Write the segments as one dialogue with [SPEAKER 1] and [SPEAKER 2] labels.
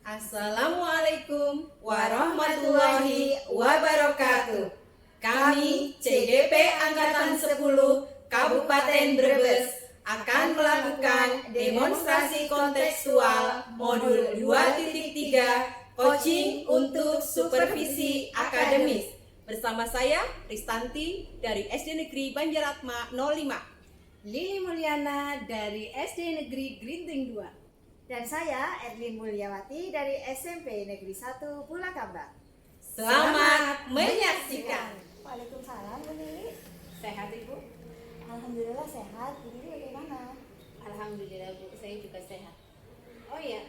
[SPEAKER 1] Assalamualaikum warahmatullahi wabarakatuh. Kami CDP Angkatan 10 Kabupaten Brebes akan melakukan demonstrasi kontekstual modul 2.3 coaching untuk supervisi akademis. Bersama saya Ristanti dari SD Negeri Banjaratma 05.
[SPEAKER 2] Lili Mulyana dari SD Negeri Grinting 2.
[SPEAKER 3] Dan saya Erlin Mulyawati dari SMP Negeri 1 Bulakamba.
[SPEAKER 1] Selamat menyaksikan.
[SPEAKER 3] Waalaikumsalam Bu Lili.
[SPEAKER 2] Sehat Ibu?
[SPEAKER 3] Alhamdulillah sehat. Bu Lili bagaimana?
[SPEAKER 2] Alhamdulillah Bu, saya juga sehat. Oh ya,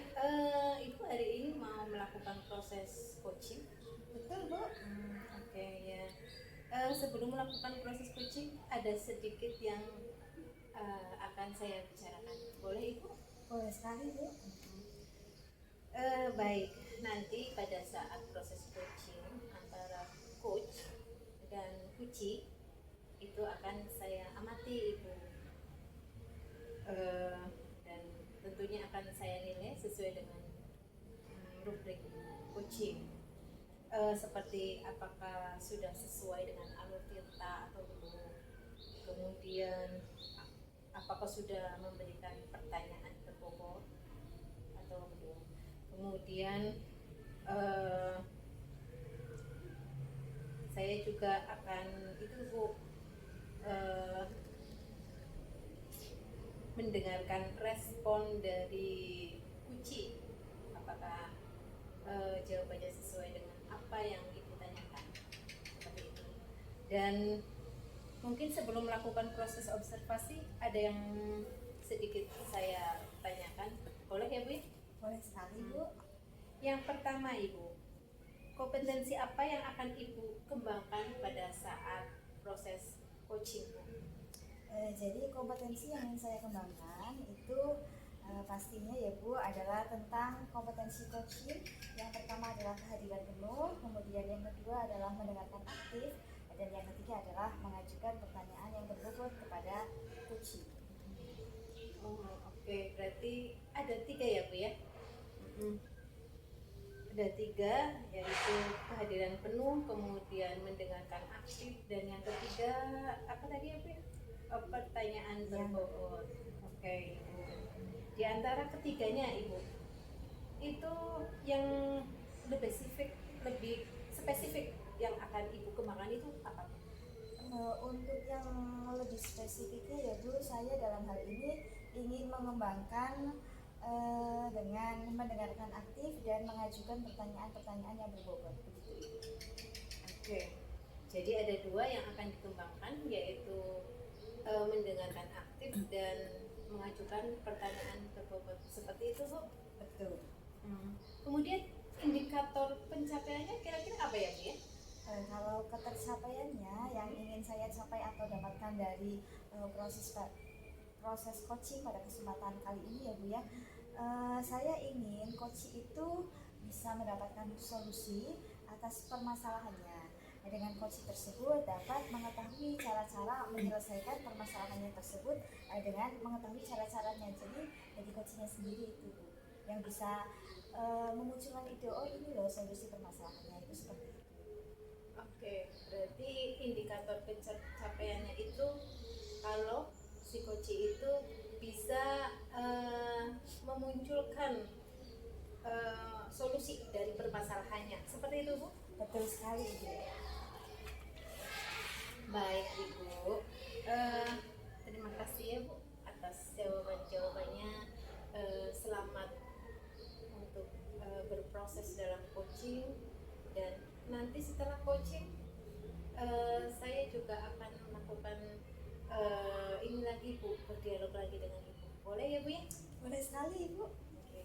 [SPEAKER 2] Ibu hari ini mau melakukan proses coaching?
[SPEAKER 3] Betul Bu.
[SPEAKER 2] Oke ya. Sebelum melakukan proses coaching, ada sedikit yang akan saya bicarakan. Boleh Ibu?
[SPEAKER 3] Boleh sekali Bu.
[SPEAKER 2] Baik, nanti pada saat proses coaching antara coach dan kuci itu akan saya amati Ibu, dan tentunya akan saya nilai sesuai dengan rubrik coaching, seperti apakah sudah sesuai dengan alur tinta atau belum, kemudian apakah sudah memberikan pertanyaan berbobot atau belum, kemudian saya juga akan itu Bu, mendengarkan respon dari Kuci, apakah jawabannya sesuai dengan apa yang Ibu tanyakan, seperti itu. Dan mungkin sebelum melakukan proses observasi ada yang sedikit saya tanyakan, boleh ya Bu?
[SPEAKER 3] Boleh sekali Bu.
[SPEAKER 2] Yang pertama Ibu, kompetensi apa yang akan Ibu kembangkan pada saat proses coaching Bu?
[SPEAKER 3] Jadi kompetensi yang ingin saya kembangkan itu pastinya ya Bu adalah tentang kompetensi coaching. Yang pertama adalah kehadiran penuh, kemudian yang kedua adalah mendengarkan aktif, dan yang ketiga adalah mengajukan pertanyaan yang berbobot kepada coaching.
[SPEAKER 2] Oke, berarti ada 3 ya Bu ya? Ada 3, yaitu kehadiran penuh, kemudian mendengarkan aktif, dan yang ketiga apa tadi ya Bu? Pertanyaan berbobot. Oke. Di antara ketiganya Ibu, itu yang lebih spesifik yang akan Ibu kembangkan itu apa?
[SPEAKER 3] Untuk yang lebih spesifiknya ya Bu, saya dalam hal ini ingin mengembangkan dengan mendengarkan aktif dan mengajukan pertanyaan-pertanyaan yang berbobot.
[SPEAKER 2] Oke. Jadi ada 2 yang akan dikembangkan, yaitu mendengarkan aktif dan mengajukan pertanyaan berbobot. Seperti itu Bu?
[SPEAKER 3] Betul.
[SPEAKER 2] Kemudian indikator pencapaiannya kira-kira apa ya Bu ya?
[SPEAKER 3] Kalau ketercapaiannya yang ingin saya capai atau dapatkan dari proses coaching pada kesempatan kali ini ya Bu ya, saya ingin coach itu bisa mendapatkan solusi atas permasalahannya. Dengan coach tersebut dapat mengetahui cara-cara menyelesaikan permasalahannya tersebut dengan mengetahui cara-caranya. Jadi coachnya sendiri itu Bu, yang bisa memunculkan ide, oh ini loh solusi permasalahannya, itu seperti itu.
[SPEAKER 2] Oke, berarti indikator pencapaiannya itu kalau si coach itu bisa memunculkan solusi dari permasalahannya, seperti itu Bu?
[SPEAKER 3] Betul sekali Bu.
[SPEAKER 2] Baik Ibu, terima kasih ya Bu atas jawabannya. Selamat untuk berproses dalam coaching, dan nanti setelah coaching saya juga akan melakukan ini lagi Bu, berdialog lagi dengan Ibu. Boleh ya Bu ya?
[SPEAKER 3] Boleh sekali Ibu.
[SPEAKER 2] Oke.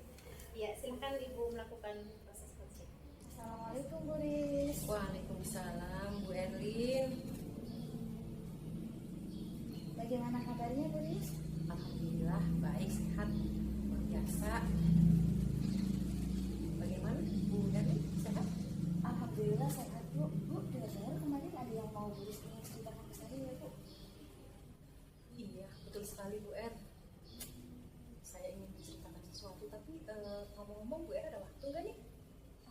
[SPEAKER 2] Ya, silakan Ibu melakukan proses coaching.
[SPEAKER 3] Assalamualaikum Bu Riz.
[SPEAKER 1] Waalaikumsalam Bu Erlin.
[SPEAKER 3] Bagaimana kabarnya Bu Riz?
[SPEAKER 1] Alhamdulillah baik, sehat, luar biasa. Bagaimana Bu Erlin, sehat?
[SPEAKER 3] Alhamdulillah sehat Bu. Bu, dengar kemarin ada yang mau Bu Riz ingin ceritakan ke saya ya Bu?
[SPEAKER 1] Iya, betul sekali Bu Er. Saya ingin menceritakan sesuatu, tapi ngomong-ngomong Bu Er ada waktu? waktu nggak nih?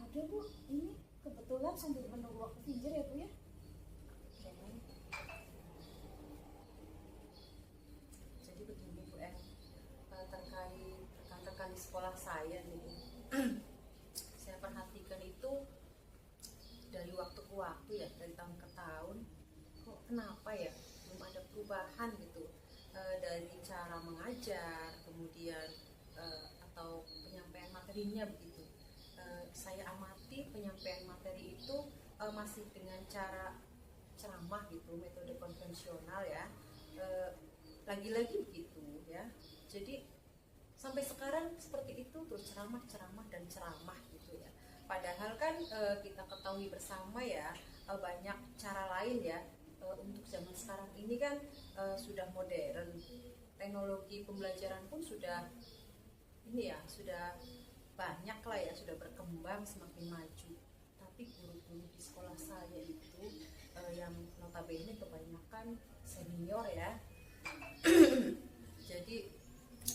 [SPEAKER 3] Ada Bu, ini kebetulan sambil menunggu waktu pinjer ya Bu ya.
[SPEAKER 1] Jadi begini Bu terkait rekan-rekan di sekolah saya nih, saya perhatikan itu dari waktu ke waktu ya, dari tahun ke tahun, kok kenapa ya belum ada perubahan gitu. Dari cara mengajar, kemudian atau penyampaian materinya begitu. Saya amati penyampaian materi itu masih dengan cara ceramah gitu, metode konvensional ya. Lagi-lagi begitu ya. Jadi sampai sekarang seperti itu terus ceramah dan ceramah gitu ya. Padahal kan kita ketahui bersama ya, banyak cara lain ya. Untuk zaman sekarang ini kan sudah modern, teknologi pembelajaran pun sudah ini ya, sudah banyak lah ya, sudah berkembang semakin maju. Tapi guru-guru di sekolah saya itu yang notabene kebanyakan senior ya, jadi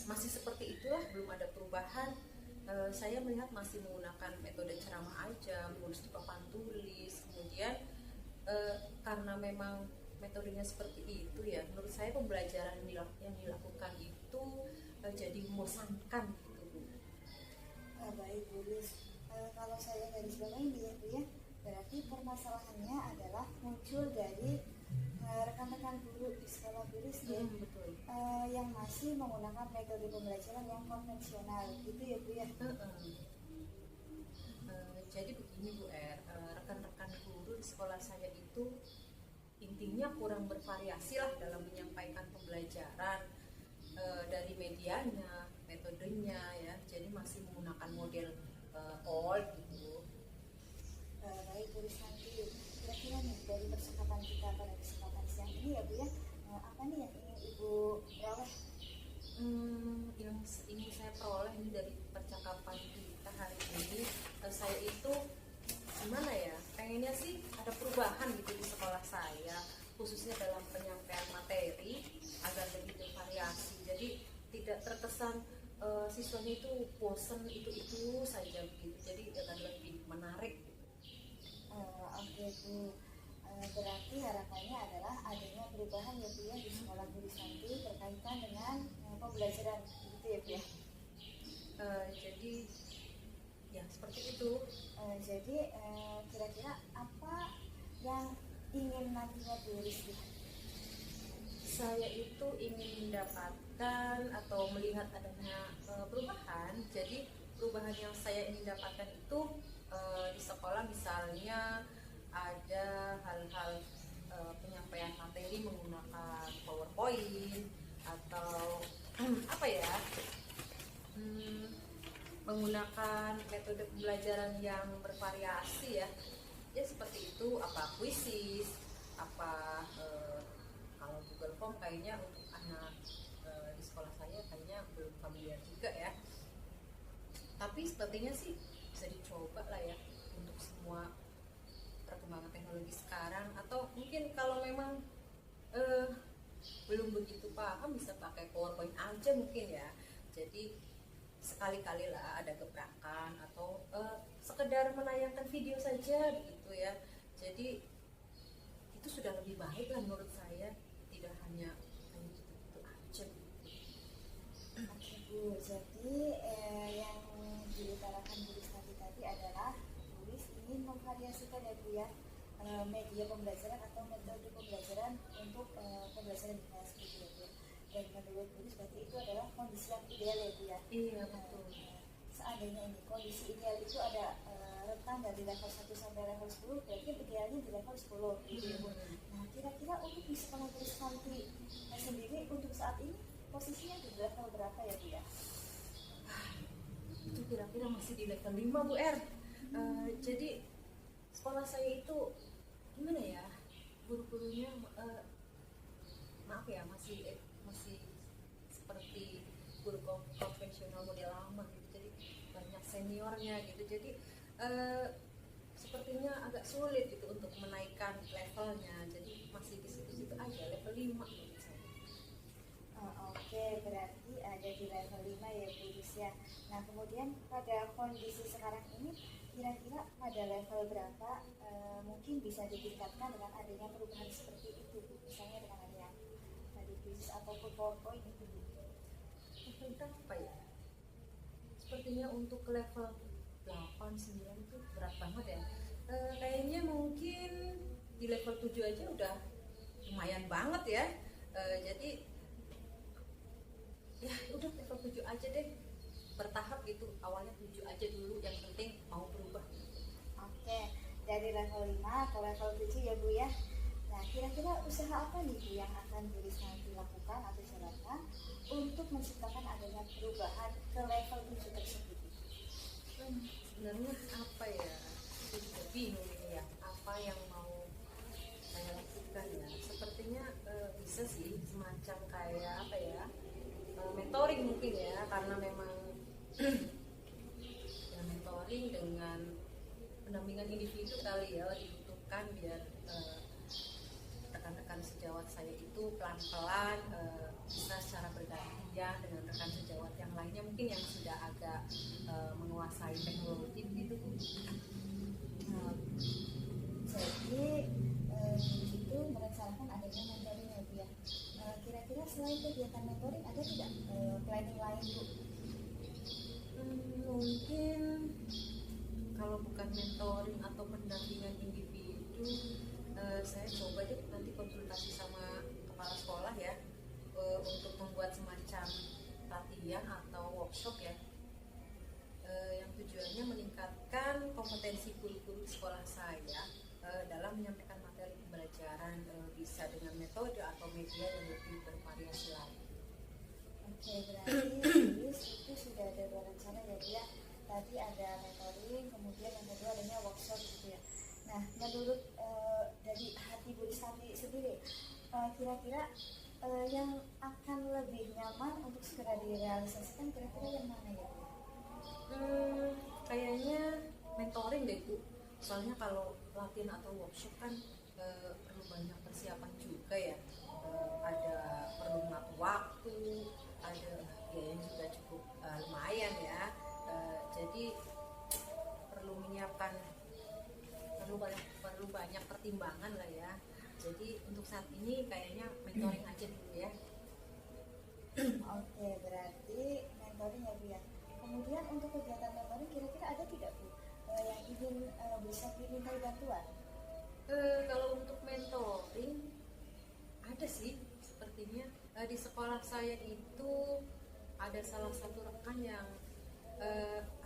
[SPEAKER 1] masih seperti itulah, belum ada perubahan. Saya melihat masih menggunakan metode ceramah aja, menulis di papan tulis, kemudian karena memang metodenya seperti itu ya, menurut saya pembelajaran yang dilakukan itu jadi membosankan gitu Bu.
[SPEAKER 3] Baik Bu Lis, kalau saya garis bawahi ya Bu ya, berarti permasalahannya adalah muncul dari rekan-rekan guru di sekolah Bu Lis ya,
[SPEAKER 1] Betul.
[SPEAKER 3] Yang masih menggunakan metode pembelajaran yang konvensional gitu ya Bu ya.
[SPEAKER 1] Jadi begini Bu rekan-rekan guru di sekolah saya itu intinya kurang bervariasi lah dalam menyampaikan pembelajaran, dari medianya, metodenya ya, jadi masih menggunakan model old gitu.
[SPEAKER 3] Baik Bu Lis, nanti kira-kira nih dari percakapan kita pada kesempatan siang ini ya Bu ya, apa nih yang ingin Ibu peroleh?
[SPEAKER 1] Yang ingin saya peroleh ini dari percakapan kita hari ini, saya itu gimana ya, pengennya sih ada perubahan gitu di sekolah saya, khususnya dalam penyampaian materi agar lebih bervariasi, jadi tidak terkesan siswanya itu bosen itu saja begitu, jadi agar lebih menarik.
[SPEAKER 3] Oke Bu, berarti harapannya adalah adanya perubahan ya Bu ya di sekolah Bu Lis nanti berkaitan dengan pembelajaran gitu ya Bu ya.
[SPEAKER 1] Jadi ya seperti itu.
[SPEAKER 3] Jadi kira-kira apa yang ingin nantinya Bu Lis lihat?
[SPEAKER 1] Saya itu ingin mendapatkan atau melihat adanya perubahan. Jadi perubahan yang saya ingin dapatkan itu di sekolah misalnya ada hal-hal penyampaian materi menggunakan PowerPoint atau apa ya, menggunakan metode pembelajaran yang bervariasi ya, ya seperti itu, apa kuisis, apa kalau Google Form kayaknya untuk anak di sekolah saya kayaknya belum familiar juga ya, tapi sepertinya sih bisa dicoba lah ya untuk semua perkembangan teknologi sekarang, atau mungkin kalau memang belum begitu paham bisa pakai PowerPoint aja mungkin ya, jadi sekali-kali lah ada gebrakan atau sekedar menayangkan video saja begitu ya, jadi itu sudah lebih baik lah menurut saya, tidak hanya gitu aja gitu.
[SPEAKER 3] Oke Bu, jadi yang diutarakan Bu Lis tadi adalah Bu Lis ingin memvariasikan ya Bu ya, media pembelajaran atau metode pembelajaran untuk pembelajaran di kelas gitu ya Bu. Dan menurut Bu Lis berarti itu adalah kondisi yang ideal ya Bu ya.
[SPEAKER 1] Iya betul.
[SPEAKER 3] Seandainya ini kondisi ideal itu ada rentang dari level 1 sampai level 10, berarti idealnya di level 10 gitu ya Bu. Nah kira-kira untuk di sekolah Bu Lis nanti sendiri untuk saat ini posisinya di level berapa ya Bu ya?
[SPEAKER 1] Itu kira-kira masih di level 5 Bu jadi sekolah saya itu gimana ya, guru-gurunya maaf ya masih seperti guru konvensional model lama gitu, jadi banyak seniornya gitu, jadi sepertinya agak sulit gitu untuk menaikkan levelnya, jadi masih di situ-situ aja, level 5 menurut saya.
[SPEAKER 3] Oke, berarti ada di level 5 ya Bu Lis ya. Nah, kemudian pada kondisi sekarang ini kira-kira pada level berapa mungkin bisa ditingkatkan dengan adanya perubahan seperti itu, Bu? Misalnya dengan adanya tadi krisis ataupun PowerPoint itu, Bu.
[SPEAKER 1] Level berapa ya? Sepertinya untuk level 8, 9 itu berat banget ya. Kayaknya mungkin di level 7 aja udah lumayan banget ya. Jadi ya udah level 7 aja deh, bertahap gitu. Awalnya 7 aja dulu, yang penting mau berubah.
[SPEAKER 3] Oke, dari level 5 ke level 7 ya, Bu ya. Nah, kira-kira usaha apa nih, Bu, yang akan Bu Risma lakukan atau jalankan untuk menciptakan adanya perubahan ke level 7 tersebut?
[SPEAKER 1] Sebenarnya apa ya? Saya juga bingung ini ya. Apa yang mau saya lakukan ya? Sepertinya bisa sih semacam kayak apa ya? Mentoring mungkin ya, karena memang ya, mentoring dengan pendampingan individu kali ya dibutuhkan biar rekan-rekan sejawat saya itu pelan-pelan bisa secara bergantian dengan rekan sejawat yang lainnya mungkin yang sudah agak menguasai teknologi gitu.
[SPEAKER 3] Jadi itu merencanakan adanya mentoring ya, Bu ya. Kira-kira selain kegiatan mentoring ada tidak planning lain, Bu?
[SPEAKER 1] Mungkin kalau bukan mentoring atau pendampingan individu, saya coba deh nanti konsultasi sama kepala sekolah ya, untuk membuat semacam latihan atau workshop ya, yang tujuannya meningkatkan kompetensi guru-guru sekolah saya dalam menyampaikan materi pembelajaran, bisa dengan metode atau media yang lebih bervariasi lain.
[SPEAKER 3] Oke, berarti itu sudah ada dua rencana ya, Bu ya. Tadi ada mentoring, kemudian yang kedua adanya workshop gitu ya. Nah, menurut dari hati Bu Risma sendiri, kira-kira yang akan lebih nyaman untuk segera direalisasikan kira-kira yang mana ya, Bu?
[SPEAKER 1] Kayaknya mentoring deh, Bu. Soalnya kalau latihan atau workshop kan perlu banyak persiapan juga ya. Ada perlu mengatur waktu, ada biayanya juga cukup lumayan ya. Jadi perlu menyiapkan perlu banyak pertimbangan lah ya. Jadi untuk saat ini kayaknya mentoring aja dulu ya.
[SPEAKER 3] Oke, berarti mentoring ya, Bu ya. Kemudian untuk kegiatan mentoring kira-kira ada tidak, Bu, yang ingin bisa dimintai bantuan?
[SPEAKER 1] Kalau untuk mentoring ada sih, sepertinya di sekolah saya itu ada salah satu rekan yang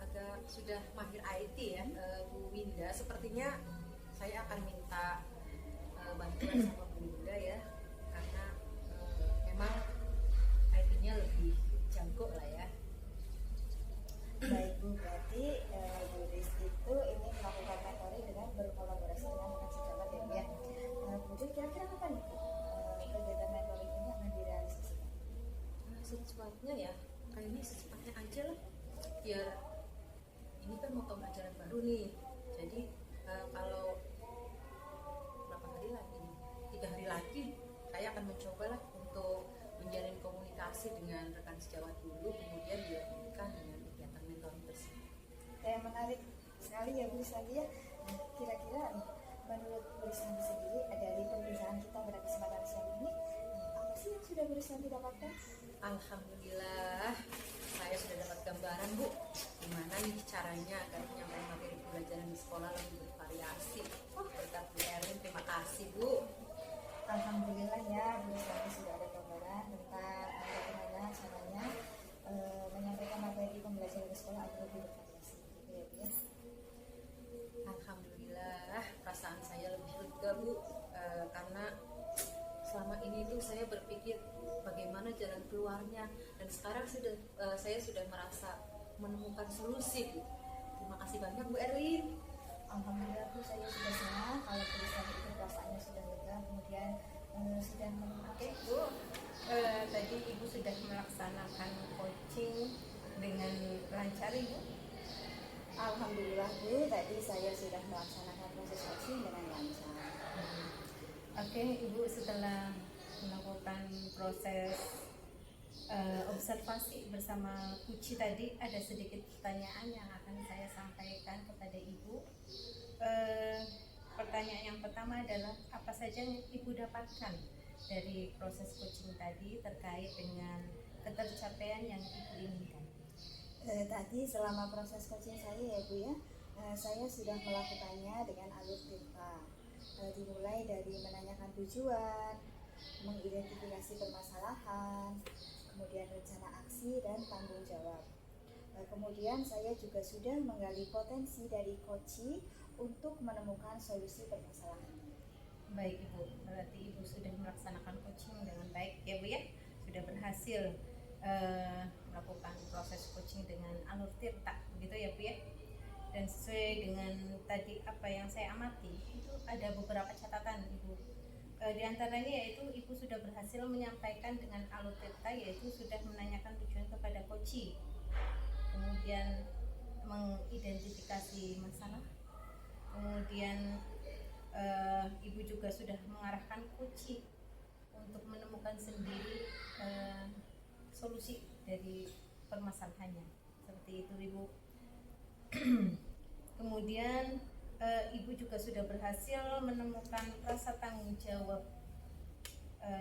[SPEAKER 1] agak sudah mahir IT ya, Bu Winda. Sepertinya saya akan minta bantuan sama Bu Winda ya, karena memang IT-nya lebih jago lah ya.
[SPEAKER 3] Baik, Bu, berarti Bu Rizky itu ini melakukan mentoring dengan berkolaborasi dengan rekan sejawat ya, Bu ya. Kemudian kira-kira apa nih, Bu, kegiatan mentoring ini akan direalisasikan?
[SPEAKER 1] Secepatnya ya, kayaknya secepatnya aja lah, biar ini kan mau tahun ajaran baru nih. Jadi kalau berapa hari lagi nih? 3 hari lagi saya akan mencoba lah untuk menjalin komunikasi dengan rekan sejawat dulu, kemudian dilanjutkan dengan kegiatan mentoring tersebut.
[SPEAKER 3] Yang menarik sekali ya, Bu Rizky ya. Nah, kira-kira nih, menurut Bu Rizky sendiri dari perbincangan kita pada kesempatan siang ini, apa sih yang sudah Bu Rizky dapatkan?
[SPEAKER 1] Alhamdulillah, saya sudah dapat gambaran, Bu, gimana nih caranya agar penyampaian materi pembelajaran di sekolah lebih bervariasi. Berkat Bu Erin, terima kasih, Bu.
[SPEAKER 3] Alhamdulillah ya, Bu Rizky sudah ada gambaran tentang bagaimana caranya menyampaikan materi pembelajaran di sekolah agar lebih bervariasi. Gitu ya, Bu ya.
[SPEAKER 1] Alhamdulillah, perasaan saya lebih lega, Bu, karena selama ini tuh saya berpikir bagaimana jalan keluarnya, dan sekarang saya sudah merasa menemukan solusi, Bu. Terima kasih banyak, Bu Erin.
[SPEAKER 3] Alhamdulillah, Bu, saya sudah senang kalau Bu Rizky itu perasaannya sudah lega, kemudian sudah menemukan.
[SPEAKER 2] Oke, Bu, tadi Ibu sudah melaksanakan coaching dengan lancar, Ibu?
[SPEAKER 3] Alhamdulillah, Bu, tadi saya sudah melaksanakan proses coaching dengan lancar.
[SPEAKER 2] Oke, Ibu, setelah melakukan proses observasi bersama Kuci tadi, ada sedikit pertanyaan yang akan saya sampaikan kepada Ibu. Pertanyaan yang pertama adalah apa saja yang Ibu dapatkan dari proses coaching tadi terkait dengan ketercapaian yang Ibu inginkan?
[SPEAKER 3] Tadi selama proses coaching saya ya Bu ya, saya sudah melakukannya dengan alur tirta. Dimulai dari menanyakan tujuan, mengidentifikasi permasalahan, kemudian rencana aksi dan tanggung jawab. Kemudian saya juga sudah menggali potensi dari coaching untuk menemukan solusi permasalahannya.
[SPEAKER 2] Baik Ibu, berarti Ibu sudah melaksanakan coaching dengan baik ya Bu ya, sudah berhasil melakukan proses coaching dengan alur tirta, begitu ya Bu ya. Dan sesuai dengan tadi apa yang saya amati, itu ada beberapa catatan Ibu. Di antaranya yaitu Ibu sudah berhasil menyampaikan dengan alur tirta, yaitu sudah menanyakan tujuan kepada coaching, kemudian mengidentifikasi masalah, kemudian Ibu juga sudah mengarahkan coaching untuk menemukan sendiri solusi dari permasalahannya, seperti itu Ibu. Kemudian Ibu juga sudah berhasil menemukan rasa tanggung jawab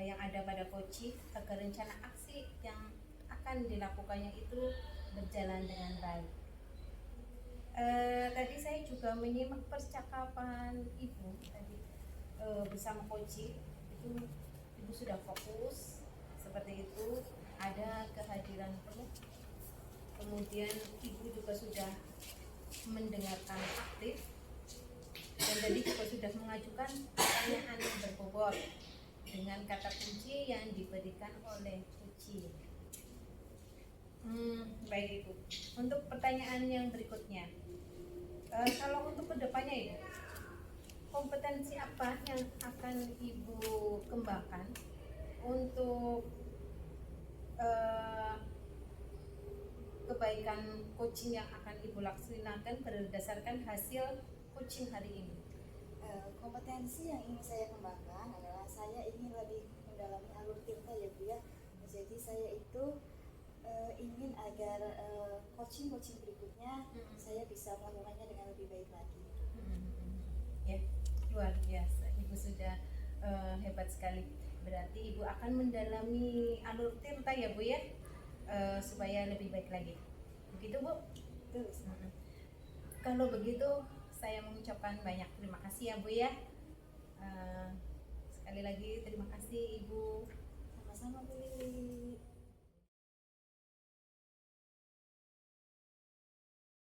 [SPEAKER 2] yang ada pada coaching agar rencana aksi yang akan dilakukannya itu berjalan dengan baik. Tadi saya juga menyimak percakapan Ibu tadi bersama coaching, itu Ibu sudah fokus seperti itu, ada kehadiran penuh. Kemudian Ibu juga sudah mendengarkan aktif, dan tadi juga sudah mengajukan pertanyaan yang berbobot dengan kata kunci yang diberikan oleh coaching. Baik Ibu, untuk pertanyaan yang berikutnya, kalau untuk kedepannya Ibu, kompetensi apa yang akan Ibu kembangkan untuk kebaikan coaching yang akan Ibu laksanakan berdasarkan hasil coaching hari ini?
[SPEAKER 3] Kompetensi yang ingin saya kembangkan adalah saya ingin lebih mendalami alur tirta ya Bu ya. Jadi saya itu ingin agar coaching berikutnya saya bisa melakukannya dengan lebih baik lagi.
[SPEAKER 2] Ya, luar biasa. Ibu sudah hebat sekali. Berarti Ibu akan mendalami alur tirta ya Bu ya, supaya lebih baik lagi. Begitu Bu?
[SPEAKER 3] Betul.
[SPEAKER 2] Kalau begitu saya mengucapkan banyak terima kasih ya Bu ya. Sekali lagi terima kasih Ibu.
[SPEAKER 3] Sama-sama Bu Lili.